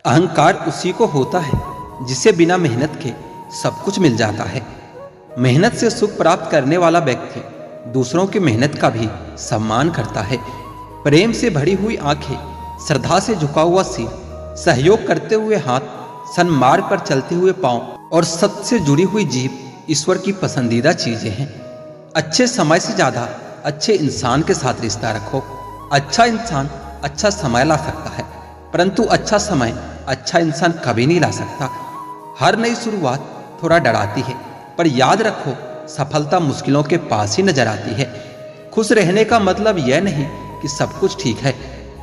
अहंकार उसी को होता है जिसे बिना मेहनत के सब कुछ मिल जाता है। मेहनत से सुख प्राप्त करने वाला व्यक्ति दूसरों की मेहनत का भी सम्मान करता है। प्रेम से भरी हुई आंखें, श्रद्धा से झुका हुआ सिर, सहयोग करते हुए हाथ, सन्मार्ग पर चलते हुए पांव और सत्य से जुड़ी हुई जीभ ईश्वर की पसंदीदा चीजें हैं। अच्छे समय से ज्यादा अच्छे इंसान के साथ रिश्ता रखो। अच्छा इंसान अच्छा समय ला सकता है, परंतु अच्छा समय अच्छा इंसान कभी नहीं ला सकता। हर नई शुरुआत थोड़ा डराती है, पर याद रखो सफलता मुश्किलों के पास ही नजर आती है। खुश रहने का मतलब यह नहीं कि सब कुछ ठीक है,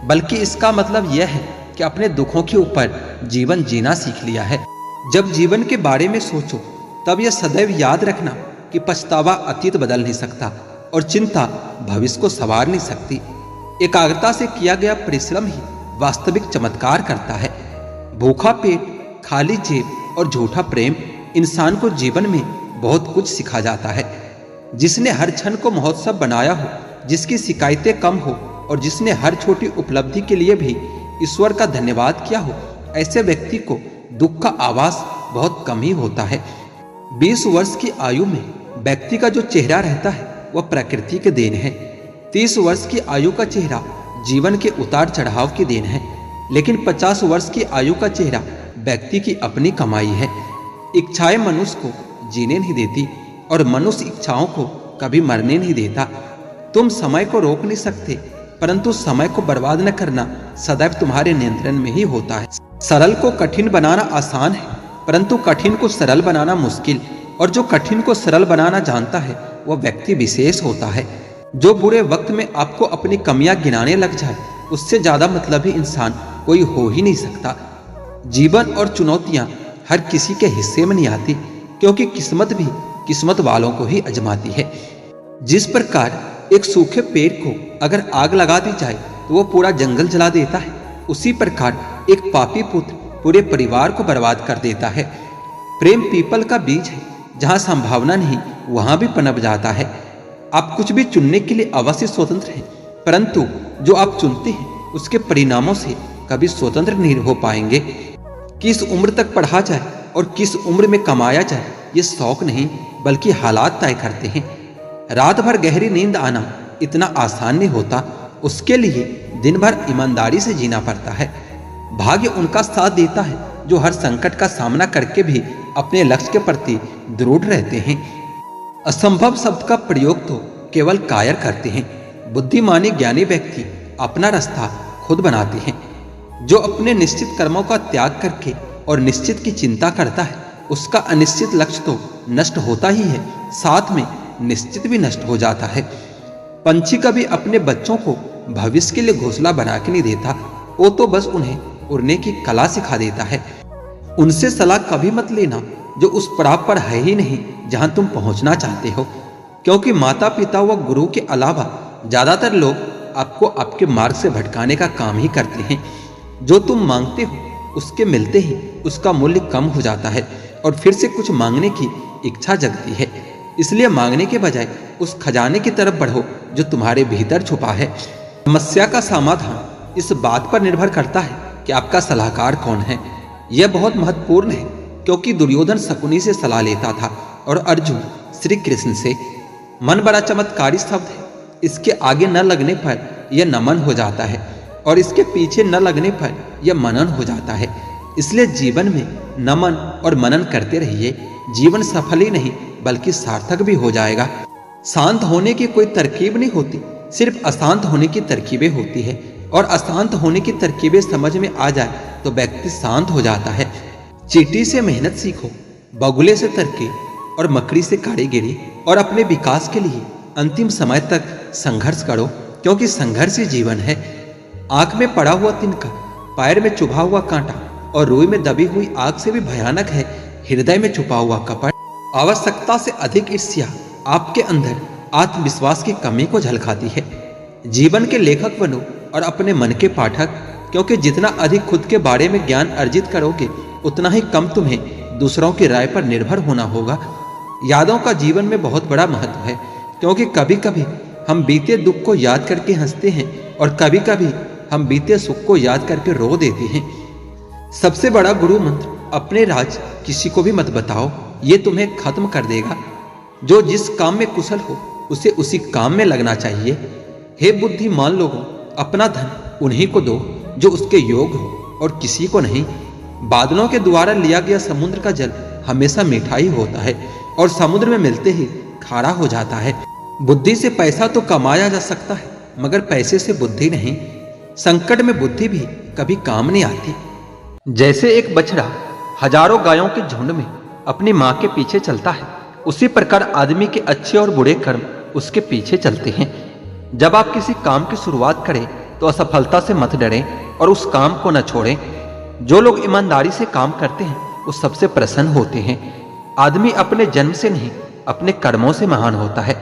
बल्कि इसका मतलब यह है कि अपने दुखों के ऊपर जीवन जीना सीख लिया है। जब जीवन के बारे में सोचो तब यह सदैव याद रखना कि पछतावा अतीत बदल नहीं सकता और चिंता भविष्य को संवार नहीं सकती। एकाग्रता से किया गया परिश्रम ही वास्तविक चमत्कार करता है। भूखा पेट, खाली जेब और झूठा प्रेम इंसान को जीवन में बहुत कुछ सिखा जाता है। जिसने हर क्षण को महोत्सव बनाया हो, जिसकी शिकायतें कम हो और जिसने हर छोटी उपलब्धि के लिए भी ईश्वर का धन्यवाद किया हो, ऐसे व्यक्ति को दुख का आभास बहुत कम ही होता है। 20 वर्ष की आयु में व्यक्ति का जो चेहरा रहता है वह प्रकृति के देन है। 30 वर्ष की आयु का चेहरा जीवन के उतार चढ़ाव की देन है, लेकिन 50 वर्ष की आयु का चेहरा व्यक्ति की अपनी कमाई है। इच्छाएं मनुष्य को जीने नहीं देती और मनुष्य इच्छाओं को कभी मरने नहीं देता। तुम समय को रोक नहीं सकते, परंतु समय को बर्बाद न करना सदैव तुम्हारे नियंत्रण में ही होता है। सरल को कठिन बनाना आसान है, परंतु कठिन को सरल बनाना मुश्किल। और जो कठिन को सरल बनाना जानता है वह व्यक्ति विशेष होता है। जो बुरे वक्त में आपको अपनी कमियां गिनाने लग जाए, उससे ज्यादा मतलबी इंसान कोई हो ही नहीं सकता। जीवन और चुनौतियां हर किसी के हिस्से में नहीं आती, क्योंकि किस्मत भी किस्मत वालों को ही आजमाती है। जिस प्रकार एक सूखे पेड़ को अगर आग लगा दी जाए तो वो पूरा जंगल जला देता है, उसी प्रकार एक पापी पुत्र पूरे परिवार को बर्बाद कर देता है। प्रेम पीपल का बीज है, जहां संभावना नहीं वहां भी पनप जाता है। आप कुछ भी चुनने के लिए अवश्य स्वतंत्र हैं, परंतु जो आप चुनते हैं उसके परिणामों से कभी स्वतंत्र नहीं हो पाएंगे। किस उम्र तक पढ़ा जाए और किस उम्र में कमाया जाए, ये शौक नहीं बल्कि हालात तय करते हैं। रात भर गहरी नींद आना इतना आसान नहीं होता, उसके लिए दिन भर ईमानदारी से जीना पड़ता है। भाग्य उनका साथ देता है जो हर संकट का सामना करके भी अपने लक्ष्य के प्रति दृढ़ रहते हैं। असंभव शब्द का प्रयोग तो केवल कायर करते हैं। बुद्धिमानी ज्ञानी व्यक्ति अपना रास्ता खुद बनाते हैं। जो अपने निश्चित कर्मों का त्याग करके और निश्चित की चिंता करता है, उसका अनिश्चित लक्ष्य तो नष्ट होता ही है, साथ में निश्चित भी नष्ट हो जाता है। पंछी कभी अपने बच्चों को भविष्य के लिए घोंसला बना के नहीं देता, वो तो बस उन्हें उड़ने की कला सिखा देता है। उनसे सलाह कभी मत लेना जो उस पड़ाव पर है ही नहीं जहां तुम पहुंचना चाहते हो, क्योंकि माता पिता व गुरु के अलावा ज्यादातर लोग आपको आपके मार्ग से भटकाने का काम ही करते हैं। जो तुम मांगते हो उसके मिलते ही उसका मूल्य कम हो जाता है और फिर से कुछ मांगने की इच्छा जगती है। इसलिए मांगने के बजाय उस खजाने की तरफ बढ़ो जो तुम्हारे भीतर छुपा है। समस्या का समाधान इस बात पर निर्भर करता है कि आपका सलाहकार कौन है। यह बहुत महत्वपूर्ण है, क्योंकि दुर्योधन शकुनी से सलाह लेता था और अर्जुन श्री कृष्ण से। मन बड़ा चमत्कारी शब्द है, इसके आगे न लगने पर यह नमन हो जाता है और इसके पीछे न लगने पर यह मनन हो जाता है। इसलिए जीवन में नमन और मनन करते रहिए। जीवन सफल ही नहीं बल्कि सार्थक भी हो जाएगा। शांत होने की कोई तरकीब नहीं होती, सिर्फ अशांत होने की तरकीबें होती है, और अशांत होने की तरकीबें समझ में आ जाए तो व्यक्ति शांत हो जाता है। चींटी से मेहनत सीखो, बगुले से तरकीब और मकड़ी से कारीगरी, और अपने विकास के लिए अंतिम समय तक संघर्ष करो, क्योंकि संघर्ष ही जीवन है। आंख में पड़ा हुआ तिनका, पैर में चुभा हुआ कांटा और रुई में दबी हुई आग से भी भयानक है हृदय में छुपा हुआ कपट। आवश्यकता से अधिक ईर्ष्या आपके अंदर आत्मविश्वास की कमी को झलकाती है। जीवन के लेखक बनो और अपने मन के पाठक, क्योंकि जितना अधिक खुद के बारे में ज्ञान अर्जित करोगे उतना ही कम तुम्हें दूसरों की राय पर निर्भर होना होगा। यादों का जीवन में बहुत बड़ा महत्व है, क्योंकि कभी कभी हम बीते दुख को याद करके हंसते हैं और कभी कभी हम बीते सुख को याद करके रो देते हैं। सबसे बड़ा गुरु मंत्र, अपने राज किसी को भी मत बताओ, ये तुम्हें खत्म कर देगा। जो जिस काम में कुशल हो उसे उसी काम में लगना चाहिए। हे बुद्धिमान लोगों, अपना धन उन्हीं को दो जो उसके योग हो और किसी को नहीं। बादलों के द्वारा लिया गया समुद्र का जल हमेशा मीठा ही होता है और समुद्र में मिलते ही खारा हो जाता है। बुद्धि से पैसा तो कमाया जा सकता है, मगर पैसे से बुद्धि नहीं। संकट में बुद्धि भी कभी काम नहीं आती। जैसे एक बछड़ा हजारों गायों के झुंड में अपनी माँ के पीछे चलता है, उसी प्रकार आदमी के अच्छे और बुरे कर्म उसके पीछे चलते हैं। जब आप किसी काम की शुरुआत करें तो असफलता से मत डरें और उस काम को न छोड़ें। जो लोग ईमानदारी से काम करते हैं वो सबसे प्रसन्न होते हैं। आदमी अपने जन्म से नहीं, अपने कर्मों से महान होता है।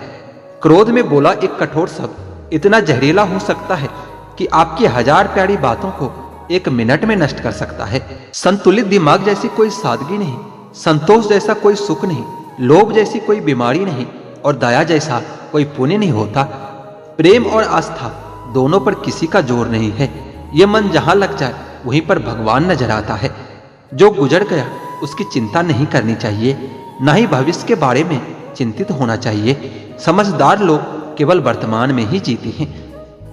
क्रोध में बोला एक कठोर शब्द इतना जहरीला हो सकता है कि आपकी 1000 प्यारी बातों को 1 मिनट में नष्ट कर सकता है। संतुलित दिमाग जैसी कोई सादगी नहीं, संतोष जैसा कोई सुख नहीं, लोभ जैसी कोई बीमारी नहीं और दया जैसा कोई पुण्य नहीं होता। प्रेम और आस्था दोनों पर किसी का जोर नहीं है। ये मन जहां लग जाए वहीं पर भगवान नजर आता है। जो गुजर गया उसकी चिंता नहीं करनी चाहिए, न ही भविष्य के बारे में चिंतित होना चाहिए। समझदार लोग केवल वर्तमान में ही जीते हैं।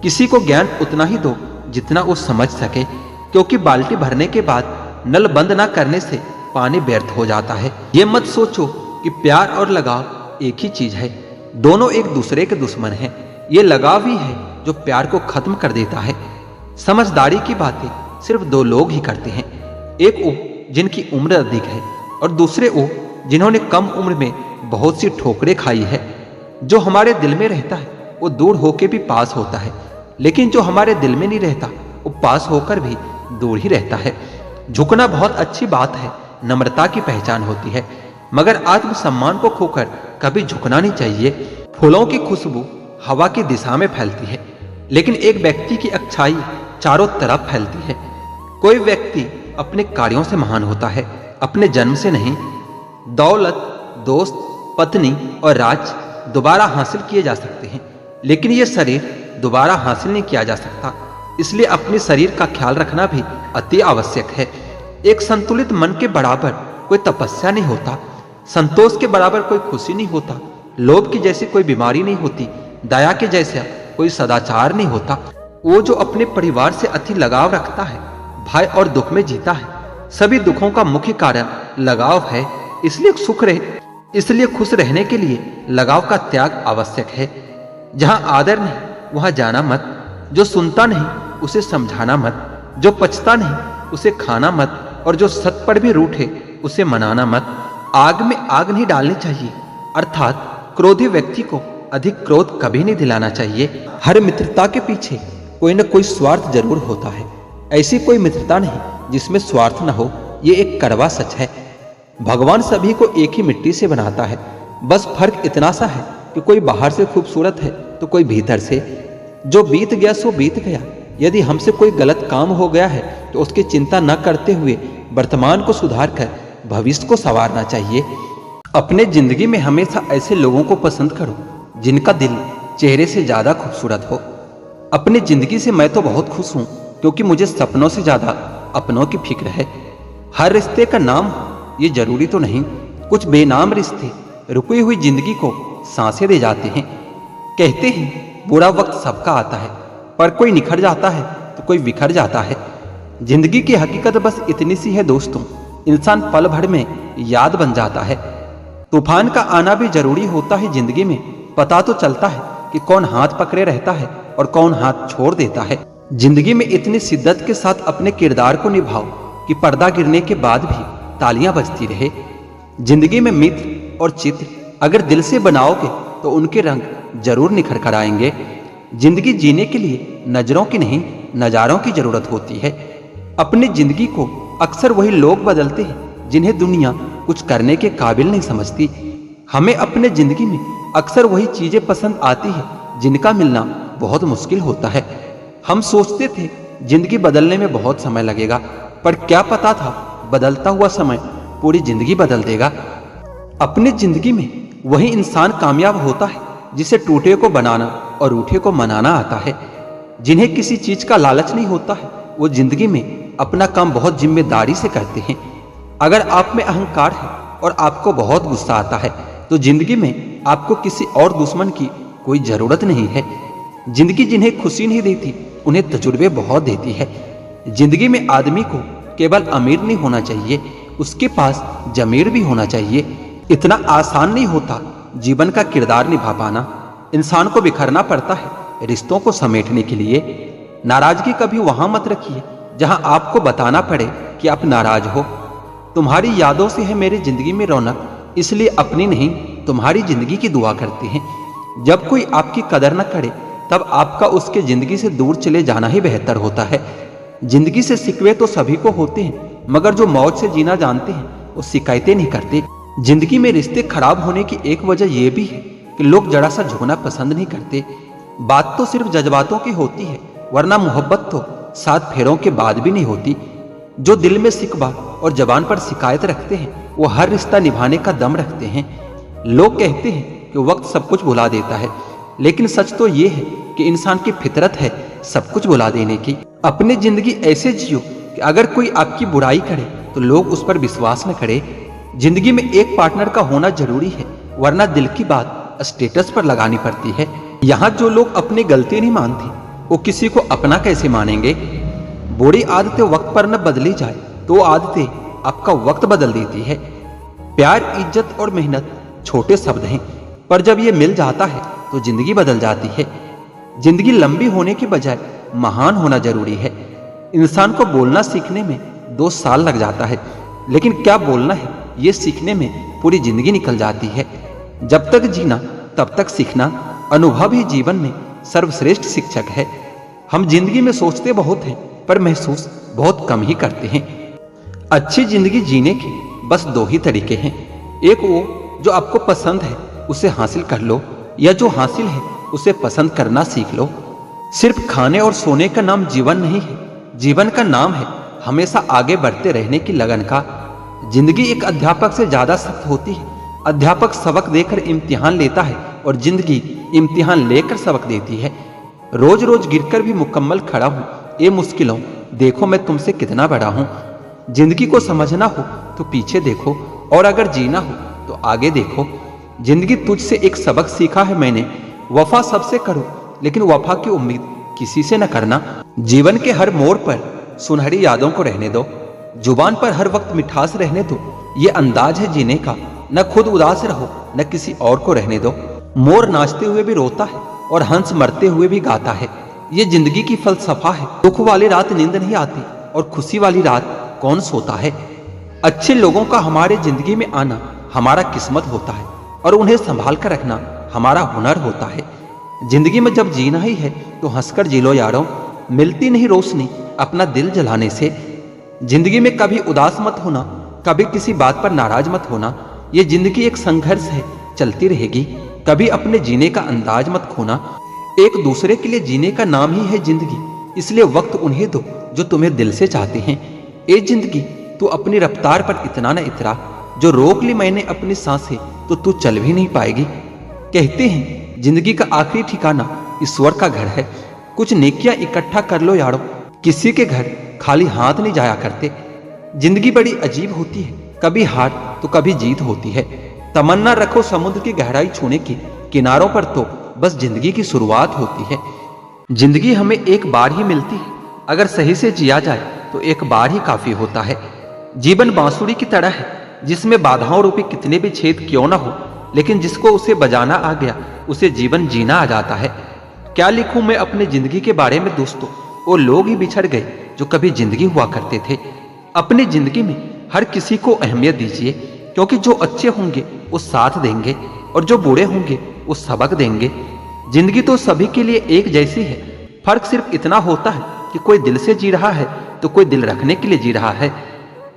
किसी को ज्ञान उतना ही दो जितना वो समझ सके, क्योंकि बाल्टी भरने के बाद नल बंद ना करने से पानी व्यर्थ हो जाता है। ये मत सोचो कि प्यार और लगाव एक ही चीज है, दोनों एक दूसरे के दुश्मन हैं। ये लगाव ही है जो प्यार को खत्म कर देता है। समझदारी की बातें सिर्फ 2 लोग ही करते हैं, एक वो जिनकी उम्र अधिक है और दूसरे वो जिन्होंने कम उम्र में बहुत सी ठोकरें खाई है। जो हमारे दिल में रहता है वो दूर होकर भी पास होता है, लेकिन जो हमारे दिल में नहीं रहता वो पास होकर भी दूर ही रहता है। झुकना बहुत अच्छी बात है, नम्रता की पहचान होती है, मगर आत्मसम्मान को खोकर कभी झुकना नहीं चाहिए। फूलों की खुशबू हवा की दिशा में फैलती है, लेकिन एक व्यक्ति की अच्छाई चारों तरफ फैलती है। कोई व्यक्ति अपने कार्यों से महान होता है, अपने जन्म से नहीं। दौलत, दोस्त, पत्नी और राज दोबारा हासिल किए जा सकते हैं, लेकिन ये शरीर दोबारा हासिल नहीं किया जा सकता। इसलिए अपने शरीर का ख्याल रखना भी अति आवश्यक है। एक संतुलित मन के बराबर कोई तपस्या नहीं होता, संतोष के बराबर कोई खुशी नहीं होता, लोभ की जैसी कोई बीमारी नहीं होती, दया के जैसा कोई सदाचार नहीं होता। वो जो अपने परिवार से अति लगाव रखता है, भय और दुख में जीता है। सभी दुखों का मुख्य कारण लगाव है, इसलिए खुश रहने के लिए लगाव का त्याग आवश्यक है। जहां आदर नहीं वहां जाना मत, जो सुनता नहीं उसे समझाना मत, जो पचता नहीं उसे खाना मत, और जो सत पर भी रूठे उसे मनाना मत। आग में आग नहीं डालनी चाहिए, अर्थात क्रोधी व्यक्ति को अधिक क्रोध कभी नहीं दिलाना चाहिए। हर मित्रता के पीछे कोई न कोई स्वार्थ जरूर होता है। ऐसी कोई मित्रता नहीं जिसमें स्वार्थ न हो, ये एक कड़वा सच है। भगवान सभी को एक ही मिट्टी से बनाता है, बस फर्क इतना सा है कि कोई बाहर से खूबसूरत है तो कोई भीतर से। जो बीत गया सो बीत गया। यदि हमसे कोई गलत काम हो गया है तो उसकी चिंता न करते हुए वर्तमान को सुधार कर भविष्य को संवारना चाहिए। अपने जिंदगी में हमेशा ऐसे लोगों को पसंद करो जिनका दिल चेहरे से ज्यादा खूबसूरत हो। अपनी जिंदगी से मैं तो बहुत खुश हूं, क्योंकि मुझे सपनों से ज्यादा अपनों की फिक्र है। हर रिश्ते का नाम हो ये जरूरी तो नहीं, कुछ बेनाम रिश्ते रुकी हुई जिंदगी को सांसें दे जाते हैं। कहते हैं बुरा वक्त सबका आता है, पर कोई निखर जाता है तो कोई बिखर जाता है। जिंदगी की हकीकत बस इतनी सी है दोस्तों, इंसान पल भर में याद बन जाता है। तूफान का आना भी जरूरी होता है जिंदगी में, पता तो चलता है कि कौन हाथ पकड़े रहता है और कौन हाथ छोड़ देता है। जिंदगी में इतनी शिद्दत के साथ अपने किरदार को निभाओ कि पर्दा गिरने के बाद भी तालियां बजती रहे। जिंदगी में मित्र और चित्र अगर दिल से बनाओगे तो उनके रंग जरूर निखर कर आएंगे। जिंदगी जीने के लिए नजरों की नहीं, नजारों की जरूरत होती है। अपनी जिंदगी को अक्सर वही लोग बदलते हैं जिन्हें दुनिया कुछ करने के काबिल नहीं समझती। हमें अपने जिंदगी में अक्सर वही चीजें पसंद आती है जिनका मिलना बहुत मुश्किल होता है। हम सोचते थे जिंदगी बदलने में बहुत समय लगेगा, पर क्या पता था बदलता हुआ समय पूरी जिंदगी बदल देगा। अपनी जिंदगी में वही इंसान कामयाब होता है जिसे टूटे को बनाना और रूठे को मनाना आता है। जिन्हें किसी चीज का लालच नहीं होता है वो जिंदगी में अपना काम बहुत जिम्मेदारी से करते हैं। अगर आप में अहंकार है और आपको बहुत गुस्सा आता है तो जिंदगी में आपको किसी और दुश्मन की कोई जरूरत नहीं है। जिंदगी जिन्हें खुशी नहीं देती उन्हें तजुर्बे बहुत देती है। जिंदगी में आदमी को केवल अमीर नहीं होना चाहिए, उसके पास जमीर भी होना चाहिए। इतना आसान नहीं होता जीवन का किरदार निभा पाना। इंसान को बिखरना पड़ता है रिश्तों को समेटने के लिए। नाराजगी कभी वहां मत रखिए जहां आपको बताना पड़े कि आप नाराज हो। तुम्हारी यादों से है मेरी जिंदगी में रौनक, इसलिए अपनी नहीं तुम्हारी जिंदगी की दुआ करते हैं। जब कोई आपकी कदर न करे तब आपका उसके जिंदगी से दूर चले जाना ही बेहतर होता है। जिंदगी से शिकवे तो सभी को होते हैं, मगर जो मौज से जीना जानते हैं वो शिकायतें नहीं करते। जिंदगी में रिश्ते खराब होने की एक वजह यह भी है कि लोग जरा सा झुकना पसंद नहीं करते। बात तो सिर्फ जज्बातों की होती है, वरना मोहब्बत तो 7 फेरों के बाद भी नहीं होती। जो दिल में शिकवा और जबान पर शिकायत रखते हैं वो हर रिश्ता निभाने का दम रखते हैं। लोग कहते हैं कि वक्त सब कुछ भुला देता है, लेकिन सच तो ये है कि इंसान की फितरत है सब कुछ भुला देने की। अपनी जिंदगी ऐसे जियो कि अगर कोई आपकी बुराई करे तो लोग उस पर विश्वास न करे। जिंदगी में एक पार्टनर का होना जरूरी है, वरना दिल की बात स्टेटस पर लगानी पड़ती है। यहाँ जो लोग अपनी गलती नहीं मानते वो किसी को अपना कैसे मानेंगे। बुरी आदतें वक्त पर न बदली जाए तो आदतें आपका वक्त बदल देती है। प्यार, इज्जत और मेहनत छोटे शब्द हैं, पर जब ये मिल जाता है तो जिंदगी बदल जाती है। जिंदगी लंबी होने के बजाय महान होना जरूरी है। इंसान को बोलना सीखने में 2 साल लग जाता है, लेकिन क्या बोलना है ये सीखने में पूरी जिंदगी निकल जाती है। जब तक जीना तब तक सीखना, अनुभव ही जीवन में सर्वश्रेष्ठ शिक्षक है। हम जिंदगी में सोचते बहुत हैं पर महसूस बहुत कम ही करते हैं। अच्छी जिंदगी जीने के बस 2 ही तरीके हैं। एक वो जो आपको पसंद है उसे हासिल कर लो, या जो हासिल है उसे पसंद करना सीख लो। सिर्फ खाने और सोने का नाम जीवन नहीं है, जीवन का नाम है हमेशा आगे बढ़ते रहने की लगन का। जिंदगी एक अध्यापक से ज्यादा सख्त होती है। अध्यापक सबक देकर इम्तिहान लेता है और जिंदगी इम्तिहान लेकर सबक देती है। रोज रोज गिरकर भी मुकम्मल खड़ा हूं, ए मुश्किलों देखो मैं तुमसे कितना बड़ा हूं। जिंदगी को समझना हो तो पीछे देखो, और अगर जीना हो तो आगे देखो। जिंदगी तुझसे एक सबक सीखा है मैंने, वफा सबसे करो लेकिन वफा की उम्मीद किसी से न करना। जीवन के हर मोड़ पर सुनहरी यादों को रहने दो, जुबान पर हर वक्त मिठास रहने दो। ये अंदाज है जीने का, न खुद उदास रहो न किसी और को रहने दो। मोर नाचते हुए भी रोता है और हंस मरते हुए भी गाता है, ये जिंदगी की फलसफा है। दुख वाली रात नींद नहीं आती और खुशी वाली रात कौन सोता है। अच्छे लोगों का हमारे जिंदगी में आना हमारा किस्मत होता है और उन्हें संभाल कर रखना हमारा हुनर होता है। जिंदगी में जब जीना ही है तो हंसकर जी लो यारों, मिलती नहीं रोशनी अपना दिल जलाने से। जिंदगी में कभी उदास मत होना, कभी किसी बात पर नाराज मत होना। ये जिंदगी एक संघर्ष है, चलती रहेगी। कभी अपने जीने का अंदाज मत खोना। एक दूसरे के लिए जीने का नाम ही है जिंदगी, इसलिए वक्त उन्हें दो जो तुम्हें दिल से चाहते हैं। ए जिंदगी तू अपनी रफ्तार पर इतना न इतरा, जो रोक ली मैंने अपनी सांसें तो तू चल भी नहीं पाएगी। कहते हैं जिंदगी का आखिरी ठिकाना ईश्वर का घर है। कुछ नेकियां इकट्ठा कर लो यारो, किसी के घर खाली हाथ नहीं जाया करते। जिंदगी बड़ी अजीब होती है, कभी हार तो कभी जीत होती है। तमन्ना रखो समुद्र की गहराई छूने की, किनारों पर तो बस जिंदगी की शुरुआत होती है। जिंदगी हमें एक बार ही मिलती है, अगर सही से जिया जाए तो एक बार ही काफी होता है। जीवन बांसुरी की तरह है जिसमें बाधाओं रूपी कितने भी छेद क्यों ना हो, लेकिन जिसको उसे बजाना आ गया उसे जीवन जीना आ जाता है। क्या लिखूं मैं अपने जिंदगी के बारे में दोस्तों, वो लोग ही बिछड़ गए जो कभी जिंदगी हुआ करते थे। अपनी जिंदगी में हर किसी को अहमियत दीजिए, क्योंकि जो अच्छे होंगे वो साथ देंगे और जो बुरे होंगे वो सबक देंगे। जिंदगी तो सभी के लिए एक जैसी है, फर्क सिर्फ इतना होता है कि कोई दिल से जी रहा है तो कोई दिल रखने के लिए जी रहा है।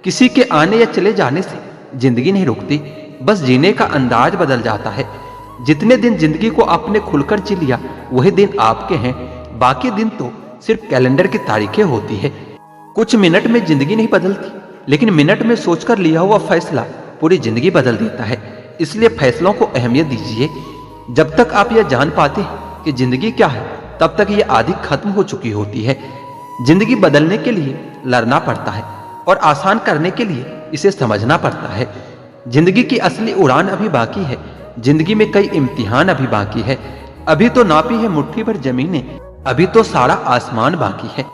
किसी के आने या चले जाने से जिंदगी नहीं रुकती, बस जीने का अंदाज बदल जाता है। जितने दिन जिंदगी को आपने खुलकर जी लिया वही दिन आपके हैं, बाकी दिन तो सिर्फ कैलेंडर की तारीखें होती है। कुछ मिनट में जिंदगी नहीं बदलती, लेकिन मिनट में सोचकर लिया हुआ फैसला पूरी जिंदगी बदल देता है। इसलिए फैसलों को अहमियत दीजिए। जब तक आप यह जान पाते हैं कि जिंदगी क्या है, तब तक ये आधी खत्म हो चुकी होती है। जिंदगी बदलने के लिए लड़ना पड़ता है और आसान करने के लिए इसे समझना पड़ता है। जिंदगी की असली उड़ान अभी बाकी है। जिंदगी में कई इम्तिहान अभी बाकी है। अभी तो नापी है मुट्ठी भर जमीनें, अभी तो सारा आसमान बाकी है।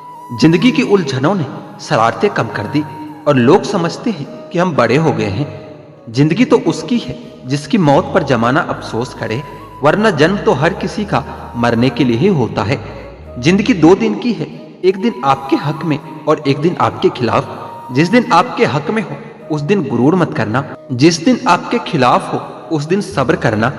जिंदगी की उलझनों ने शरारतें कम कर दी और लोग समझते हैं कि हम बड़े हो गए हैं। जिंदगी तो उसकी है जिसकी मौत पर जमाना अफसोस करे, वरना जन्म तो हर किसी का मरने के लिए ही होता है। जिंदगी 2 दिन की है, एक दिन आपके हक में और एक दिन आपके खिलाफ। जिस दिन आपके हक में हो उस दिन गुरूर मत करना, जिस दिन आपके खिलाफ हो उस दिन सब्र करना।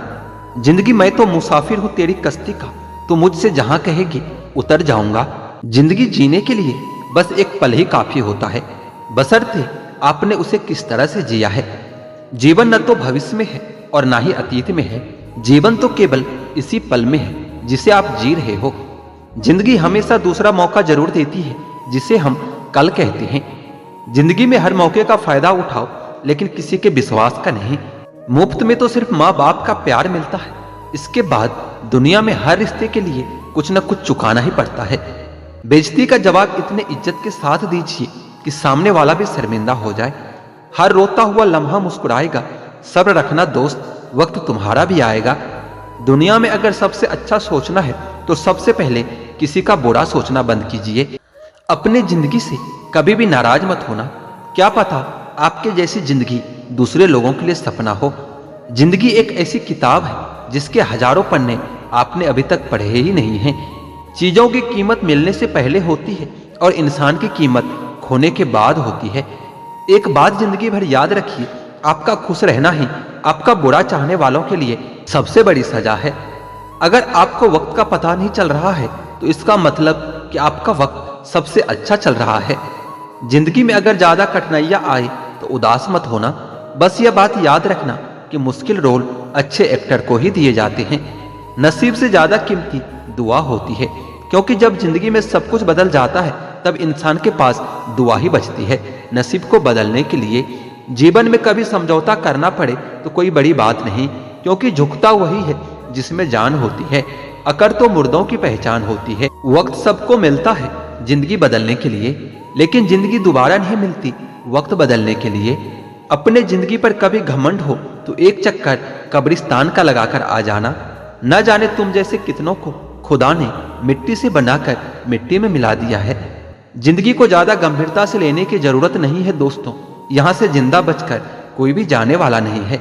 जिंदगी मैं तो मुसाफिर हूं तेरी कश्ती का, तो मुझसे जहां कहेगी उतर जाऊंगा। जिंदगी जीने के लिए बस एक पल ही काफी होता है, बशर्ते आपने उसे किस तरह से जिया है। जीवन न तो भविष्य में है और ना ही अतीत में है, जीवन तो केवल इसी पल में है जिसे आप जी रहे हो। जिंदगी हमेशा दूसरा मौका जरूर देती है जिसे हम कल कहते हैं। जिंदगी में हर मौके का फायदा उठाओ, लेकिन किसी के विश्वास का नहीं। मुफ्त में तो सिर्फ माँ बाप का प्यार मिलता है, इसके बाद दुनिया में हर रिश्ते के लिए कुछ न कुछ चुकाना ही पड़ता है। बेइज्जती का जवाब इतने इज्जत के साथ दीजिए कि सामने वाला भी शर्मिंदा हो जाए। हर रोता हुआ लम्हा मुस्कुराएगा, सब्र रखना दोस्त, वक्त तुम्हारा भी आएगा। दुनिया में अगर सबसे अच्छा सोचना है तो सबसे पहले किसी का बुरा सोचना बंद कीजिए। अपने जिंदगी से कभी भी नाराज मत होना, क्या पता आपके जैसी जिंदगी दूसरे लोगों के लिए सपना हो। जिंदगी एक ऐसी किताब है जिसके हजारों पन्ने आपने अभी तक पढ़े ही नहीं हैं। चीजों की कीमत मिलने से पहले होती है और इंसान की कीमत खोने के बाद होती है। एक बात जिंदगी भर याद रखिए, आपका खुश रहना ही आपका बुरा चाहने वालों के लिए सबसे बड़ी सजा है। अगर आपको वक्त का पता नहीं चल रहा है तो इसका मतलब कि आपका वक्त सबसे अच्छा चल रहा है। जिंदगी में अगर ज्यादा कठिनाइयां आए तो उदास मत होना, बस यह बात याद रखना कि मुश्किल रोल अच्छे एक्टर को ही दिए जाते हैं। नसीब से ज्यादा कीमती दुआ होती है, क्योंकि जब जिंदगी में सब कुछ बदल जाता है तब इंसान के पास दुआ ही बचती है नसीब को बदलने के लिए। जीवन में कभी समझौता करना पड़े तो कोई बड़ी बात नहीं, क्योंकि झुकता वही है जिसमें जान होती है, अकड़ तो मुर्दों की पहचान होती है। वक्त सबको मिलता है जिंदगी बदलने के लिए, लेकिन जिंदगी दोबारा नहीं मिलती वक्त बदलने के लिए। अपने जिंदगी पर कभी घमंड हो तो एक चक्कर कब्रिस्तान का लगाकर आ जाना। न जाने तुम जैसे कितनों को खुदा ने मिट्टी से बनाकर मिट्टी में मिला दिया है। जिंदगी को ज्यादा गंभीरता से लेने की जरूरत नहीं है दोस्तों, यहाँ से जिंदा बचकर कोई भी जाने वाला नहीं है।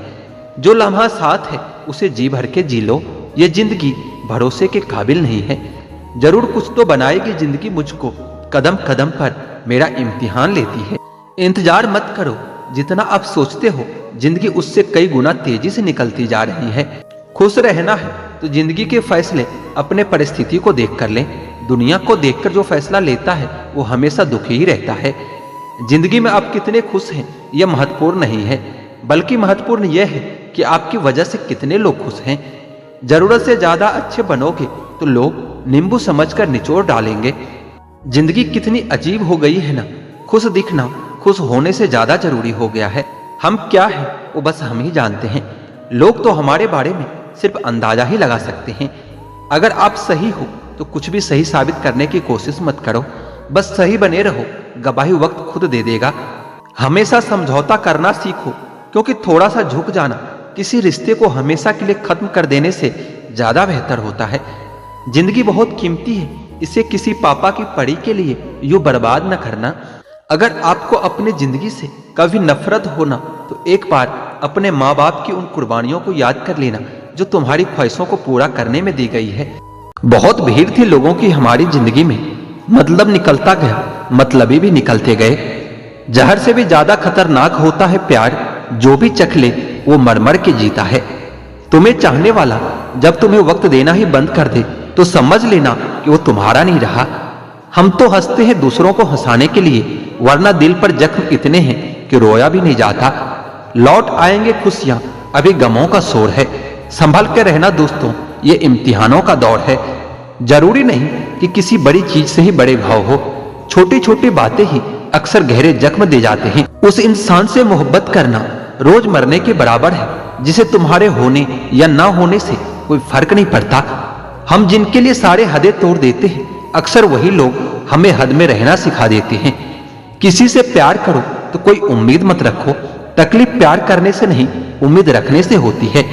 जो लम्हा साथ है उसे जी भर के जी लो, ये जिंदगी भरोसे के काबिल नहीं है। जरूर कुछ तो बनाएगी जिंदगी मुझको, कदम कदम पर मेरा इम्तिहान लेती है। इंतजार मत करो, जितना आप सोचते हो जिंदगी उससे कई गुना तेजी से निकलती जा रही है। खुश रहना है तो जिंदगी के फैसले अपने परिस्थिति को देख कर लें। दुनिया को देखकर जो फैसला लेता है वो हमेशा दुखी ही रहता है। जिंदगी में आप कितने खुश हैं यह महत्वपूर्ण नहीं है, बल्कि महत्वपूर्ण यह है कि आपकी वजह से कितने लोग खुश हैं। जरूरत से ज्यादा अच्छे बनोगे तो लोग नींबू समझकर निचोड़ डालेंगे। जिंदगी कितनी अजीब हो गई है ना, खुश दिखना खुश होने से ज्यादा जरूरी हो गया है। हम क्या है वो बस हम ही जानते हैं, लोग तो हमारे बारे में सिर्फ अंदाजा ही लगा सकते हैं। अगर आप सही हो तो कुछ भी सही साबित करने की कोशिश मत करो, बस सही बने रहो, गवाही वक्त खुद दे देगा। हमेशा समझौता करना सीखो, क्योंकि थोड़ा सा झुक जाना किसी रिश्ते को हमेशा के लिए खत्म कर देने से ज्यादा बेहतर होता है। जिंदगी बहुत कीमती है, इसे किसी पापा की पड़ी के लिए यूं बर्बाद न करना। अगर आपको अपनी जिंदगी से कभी नफरत होना तो एक बार अपने माँ बाप की उन कुर्बानियों को याद कर लेना जो तुम्हारी ख्वाहिशों को पूरा करने में दी गई है। बहुत भीड़ थी लोगों की हमारी जिंदगी में, मतलब निकलता गया, मतलबी भी निकलते गए। जहर से भी ज्यादा खतरनाक होता है प्यार, जो भी चख ले वो मर के जीता है। तुम्हें चाहने वाला जब तुम्हें वक्त देना ही बंद कर दे तो समझ लेना कि वो तुम्हारा नहीं रहा। हम तो हंसते हैं दूसरों को हंसाने के लिए, वरना दिल पर जख्म इतने हैं कि रोया भी नहीं जाता। लौट आएंगे खुशियां, अभी गमों का शोर है। संभल के रहना दोस्तों, ये इम्तिहानों का दौर है। जरूरी नहीं कि किसी बड़ी चीज से ही बड़े घाव हो, छोटी छोटी बातें ही अक्सर गहरे जख्म दे जाते हैं। उस इंसान से मोहब्बत करना रोज मरने के बराबर है, जिसे तुम्हारे होने या ना होने से कोई फर्क नहीं पड़ता। हम जिनके लिए सारे हदें तोड़ देते हैं अक्सर वही लोग हमें हद में रहना सिखा देते हैं। किसी से प्यार करो तो कोई उम्मीद मत रखो। तकलीफ प्यार करने से नहीं, उम्मीद रखने से होती है।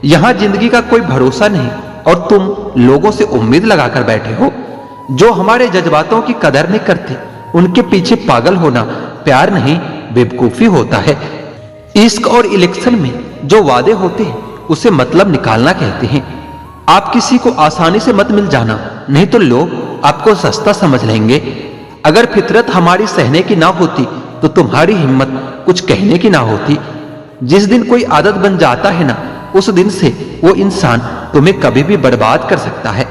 यहाँ जिंदगी का कोई भरोसा नहीं और तुम लोगों से उम्मीद लगाकर बैठे हो। जो हमारे जज्बातों की कदर नहीं करते, उनके पीछे पागल होना प्यार नहीं, बेवकूफी होता है। इश्क और इलेक्शन में जो वादे होते हैं उसे मतलब निकालना कहते हैं। आप किसी को आसानी से मत मिल जाना, नहीं तो लोग आपको सस्ता समझ लेंगे। अगर फितरत हमारी सहने की ना होती तो तुम्हारी हिम्मत कुछ कहने की ना होती। जिस दिन कोई आदत बन जाता है ना, उस दिन से वो इंसान तुम्हें कभी भी बर्बाद कर सकता है।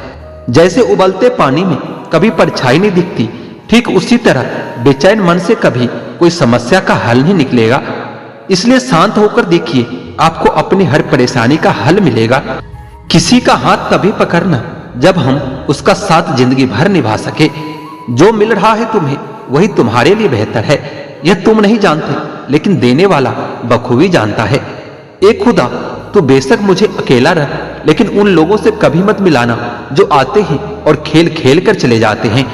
जैसे उबलते पानी में कभी परछाई नहीं दिखती, ठीक उसी तरह बेचैन मन से कभी कोई समस्या का हल नहीं निकलेगा। इसलिए शांत होकर देखिए, आपको अपनी हर परेशानी का हल मिलेगा। किसी का हाथ तभी पकड़ना जब हम उसका साथ जिंदगी भर निभा सके। जो मिल रहा है तुम्हें वही तुम्हारे लिए बेहतर है। यह तुम नहीं जानते, लेकिन देने वाला बखूबी जानता है। एक खुदा, तो बेशक मुझे अकेला रख, लेकिन उन लोगों से कभी मत मिलाना जो आते हैं और खेल खेल कर चले जाते हैं।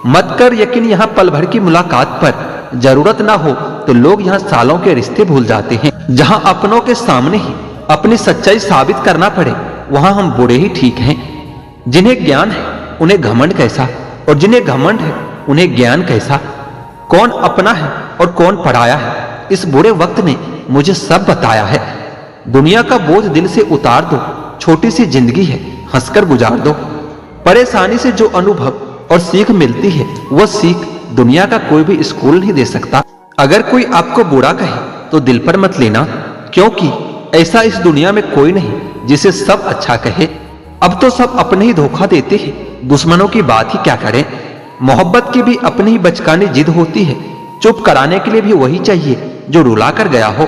मत कर यकीन यहाँ पल भर की मुलाकात पर। जरूरत ना हो तो लोग यहाँ सालों के रिश्ते भूल जाते हैं। जहाँ अपनों के सामने ही अपनी सच्चाई साबित करना पड़े, वहां हम बुरे ही ठीक हैं। जिन्हें ज्ञान है उन्हें घमंड कैसा, और जिन्हें घमंड है उन्हें ज्ञान कैसा। कौन अपना है और कौन पराया है, इस बुरे वक्त ने मुझे सब बताया है। दुनिया का बोझ दिल से उतार दो, छोटी सी जिंदगी है, हंसकर गुजार दो। परेशानी से जो अनुभव और सीख मिलती है, वह सीख दुनिया का कोई भी स्कूल नहीं दे सकता। अगर कोई आपको बुरा कहे तो दिल पर मत लेना, क्योंकि ऐसा इस दुनिया में कोई नहीं जिसे सब अच्छा कहे। अब तो सब अपने ही धोखा देते हैं, दुश्मनों की बात ही क्या करें। मोहब्बत की भी अपनी ही बचकानी जिद होती है। चुप कराने के लिए भी वही चाहिए जो रुला कर गया हो।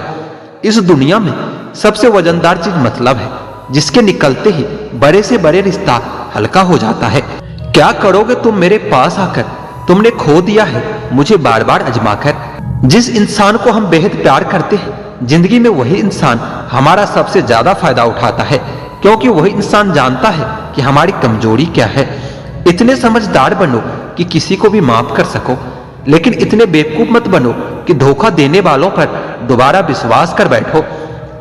इस दुनिया में सबसे वजनदार चीज मतलब है, जिसके निकलते ही बड़े से बड़े रिश्ता हल्का हो जाता है। क्या करोगे तुम मेरे पास आकर, तुमने खो दिया है मुझे बार बार आजमाकर। जिस इंसान को हम बेहद प्यार करते हैं, जिंदगी में वही इंसान हमारा सबसे ज्यादा फायदा उठाता है, क्योंकि वही इंसान जानता है कि हमारी कमजोरी क्या है। इतने समझदार बनो कि किसी को भी माफ कर सको, लेकिन इतने बेवकूफ मत बनो कि धोखा देने वालों पर दोबारा विश्वास कर बैठो।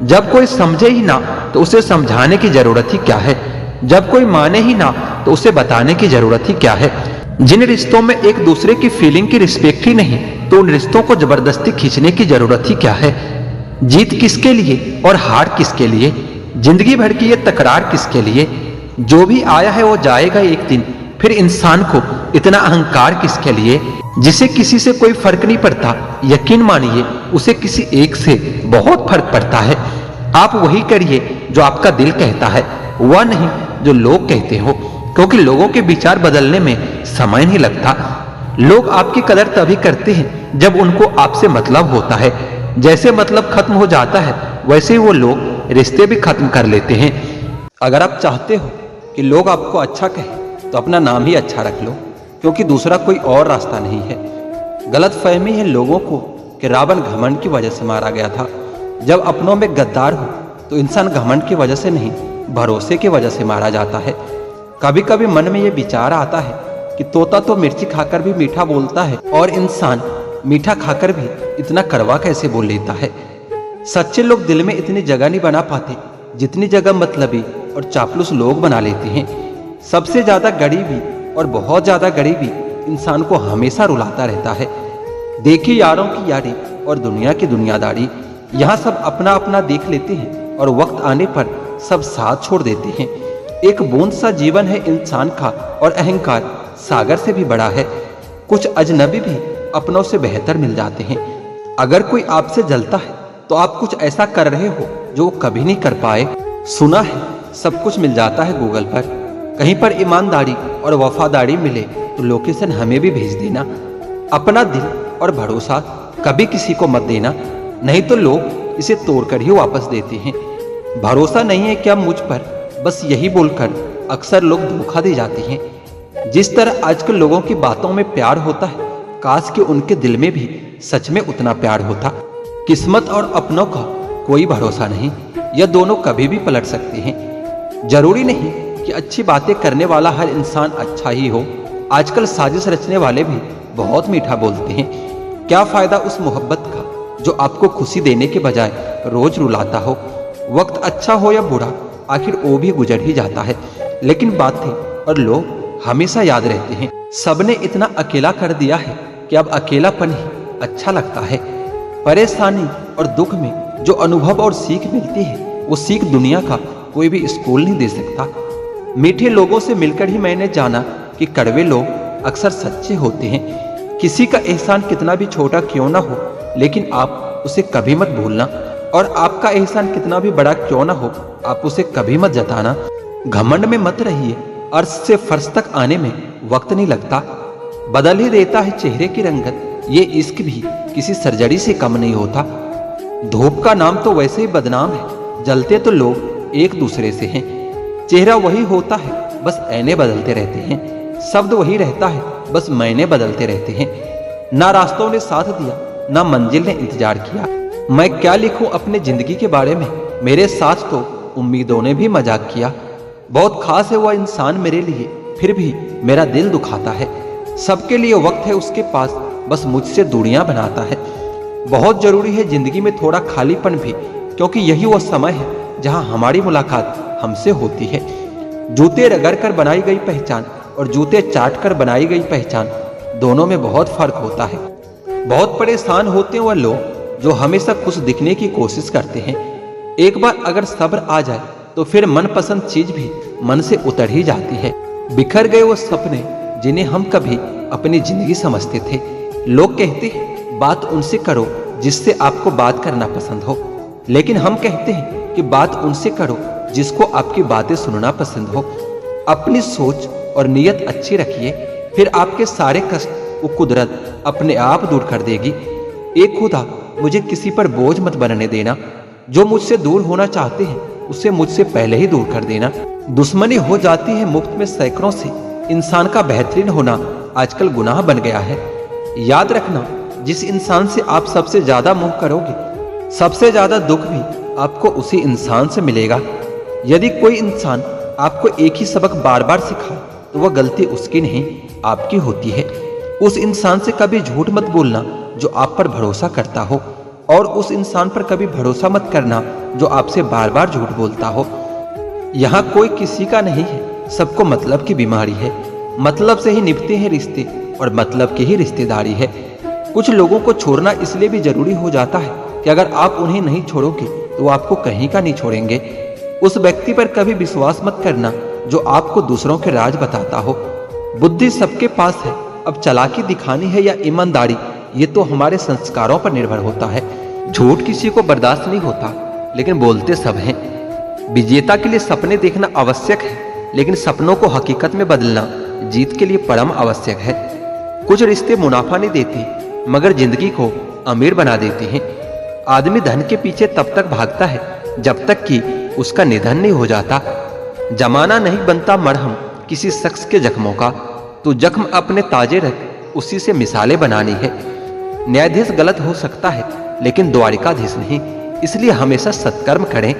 जब कोई समझे ही ना तो उसे समझाने की जरूरत ही क्या है। जब कोई माने ही ना तो उसे बताने की जरूरत ही क्या है। जिन रिश्तों में एक दूसरे की फीलिंग की रिस्पेक्ट ही नहीं, तो उन रिश्तों को जबरदस्ती खींचने की जरूरत ही क्या है। जीत किसके लिए और हार किसके लिए, जिंदगी भर की ये तकरार किसके लिए। जो भी आया है वो जाएगा एक दिन, फिर इंसान को इतना अहंकार किसके लिए। जिसे किसी से कोई फर्क नहीं पड़ता, यकीन मानिए उसे किसी एक से बहुत फर्क पड़ता है। आप वही करिए जो आपका दिल कहता है, वह नहीं जो लोग कहते हो, क्योंकि लोगों के विचार बदलने में समय नहीं लगता। लोग आपकी कदर तभी करते हैं जब उनको आपसे मतलब होता है। जैसे मतलब खत्म हो जाता है, वैसे ही वो लोग रिश्ते भी खत्म कर लेते हैं। अगर आप चाहते हो कि लोग आपको अच्छा कहें, तो अपना नाम ही अच्छा रख लो, क्योंकि दूसरा कोई और रास्ता नहीं है। गलतफहमी है लोगों को कि रावण घमंड की वजह से मारा गया था। जब अपनों में गद्दार हो तो इंसान घमंड की वजह से नहीं, भरोसे की वजह से मारा जाता है। कभी कभी मन में ये विचार आता है कि तोता तो मिर्ची खाकर भी मीठा बोलता है, और इंसान मीठा खाकर भी इतना कड़वा कैसे बोल लेता है। सच्चे लोग दिल में इतनी जगह नहीं बना पाते जितनी जगह मतलबी और चापलूस लोग बना लेते हैं। सबसे ज्यादा गरीबी और बहुत ज्यादा गरीबी इंसान को हमेशा रुलाता रहता है। देखिए यारों की यारी और दुनिया की दुनियादारी, यहाँ सब अपना अपना देख लेते हैं और वक्त आने पर सब साथ छोड़ देते हैं। एक बूंद सा जीवन है इंसान का, और अहंकार सागर से भी बड़ा है। कुछ अजनबी भी अपनों से बेहतर मिल जाते हैं। अगर कोई आपसे जलता है तो आप कुछ ऐसा कर रहे हो जो वो कभी नहीं कर पाए। सुना है सब कुछ मिल जाता है गूगल पर, कहीं पर ईमानदारी और वफादारी मिले तो लोकेशन हमें भी भेज देना। अपना दिल और भरोसा कभी किसी को मत देना, नहीं तो लोग इसे तोड़कर ही वापस देते हैं। भरोसा नहीं है क्या मुझ पर, बस यही बोलकर अक्सर लोग धोखा दे जाते हैं। जिस तरह आजकल लोगों की बातों में प्यार होता है, काश कि उनके दिल में भी सच में उतना प्यार होता। किस्मत और अपनों का कोई भरोसा नहीं, यह दोनों कभी भी पलट सकते हैं। जरूरी नहीं कि अच्छी बातें करने वाला हर इंसान अच्छा ही हो। आजकल साजिश रचने वाले भी बहुत मीठा बोलते हैं। क्या फायदा उस मोहब्बत का जो आपको खुशी देने के बजाय रोज रुलाता हो। वक्त अच्छा हो या बुरा, आखिर वो भी गुजर ही जाता है, लेकिन बातें और लोग हमेशा याद रहते हैं। सबने इतना अकेला कर दिया है कि अब अकेलापन ही अच्छा लगता है। परेशानी और दुख में जो अनुभव और सीख मिलती है, वो सीख दुनिया का कोई भी स्कूल नहीं दे सकता। मीठे लोगों से मिलकर ही मैंने जाना कि कड़वे लोग अक्सर सच्चे होते हैं। किसी का एहसान कितना भी छोटा क्यों ना हो, लेकिन आप उसे कभी मत भूलना, और आपका एहसान कितना भी बड़ा क्यों ना हो, आप उसे कभी मत जताना। घमंड में मत रहिए, अर्श से फर्श तक आने में वक्त नहीं लगता। बदल ही देता है चेहरे की रंगत, ये इश्क भी किसी सर्जरी से कम नहीं होता। धूप का नाम तो वैसे ही बदनाम है, जलते तो लोग एक दूसरे से हैं। चेहरा वही होता है, बस ऐने बदलते रहते हैं। शब्द वही रहता है, बस मायने बदलते रहते हैं। ना रास्तों ने साथ दिया, ना मंजिल ने इंतजार किया। मैं क्या लिखूं अपने जिंदगी के बारे में, मेरे साथ तो उम्मीदों ने भी मजाक किया। बहुत खास है वह इंसान मेरे लिए, फिर भी मेरा दिल दुखाता है। सबके लिए वक्त है उसके पास, बस मुझसे दूरियां बनाता है। बहुत जरूरी है जिंदगी में थोड़ा खालीपन भी, क्योंकि यही वो समय है जहां हमारी मुलाकात हमसे होती है। जूते रगड़ कर बनाई गई पहचान और जूते चाट कर बनाई गई पहचान, दोनों में बहुत फर्क होता है। बहुत परेशान होते हैं वह लोग जो हमेशा खुश दिखने की कोशिश करते हैं। एक बार अगर सब्र आ जाए तो फिर मनपसंद चीज भी मन से उतर ही जाती है। बिखर गए वो सपने जिन्हें हम कभी अपनी जिंदगी समझते थे। लोग कहते हैं बात उनसे करो जिससे आपको बात करना पसंद हो, लेकिन हम कहते हैं कि बात उनसे करो जिसको आपकी बातें सुनना पसंद हो। अपनी सोच और नीयत अच्छी रखिए, फिर आपके सारे कष्ट वो कुदरत अपने आप दूर कर देगी। एक खुदा, मुझे किसी पर बोझ मत बनने देना। जो मुझसे दूर होना चाहते हैं उसे मुझसे पहले ही दूर कर देना। दुश्मनी हो जाती है मुफ्त में सैकड़ों से, इंसान का बेहतरीन होना आजकल गुनाह बन गया है। याद रखना, जिस इंसान से आप सबसे ज्यादा मोह करोगे, सबसे ज्यादा दुख भी आपको उसी इंसान से मिलेगा। यदि कोई इंसान आपको एक ही सबक बार बार सिखाए तो वह गलती उसकी नहीं, आपकी होती है। उस इंसान से कभी झूठ मत बोलना जो आप पर भरोसा करता हो, और उस इंसान पर कभी भरोसा मत करना जो आपसे बार बार झूठ बोलता हो। यहाँ कोई किसी का नहीं है, सबको मतलब की बीमारी है। मतलब से ही निभते हैं रिश्ते, और मतलब की ही रिश्तेदारी है। कुछ लोगों को छोड़ना इसलिए भी जरूरी हो जाता है कि अगर आप उन्हें नहीं छोड़ोगे तो वो आपको कहीं का नहीं छोड़ेंगे। उस व्यक्ति पर कभी विश्वास मत करना जो आपको दूसरों के राज बताता हो। बुद्धि सबके पास है, अब चालाकी दिखानी है या ईमानदारी, ये तो हमारे संस्कारों पर निर्भर होता है। झूठ किसी को बर्दाश्त नहीं होता, लेकिन बोलते सब हैं। विजेता के लिए सपने देखना आवश्यक है, लेकिन सपनों को हकीकत में बदलना जीत के लिए परम आवश्यक है। कुछ रिश्ते मुनाफा नहीं देते, मगर जिंदगी को अमीर बना देते हैं। आदमी धन के पीछे तब तक भागता है जब तक कि उसका निधन नहीं हो जाता। जमाना नहीं बनता मरहम किसी शख्स के जख्मों का, तो जख्म अपने ताजे रख, उसी से मिसालें बनानी है। न्यायाधीश गलत हो सकता है, लेकिन द्वारिकाधीश नहीं, इसलिए हमेशा सत्कर्म करें।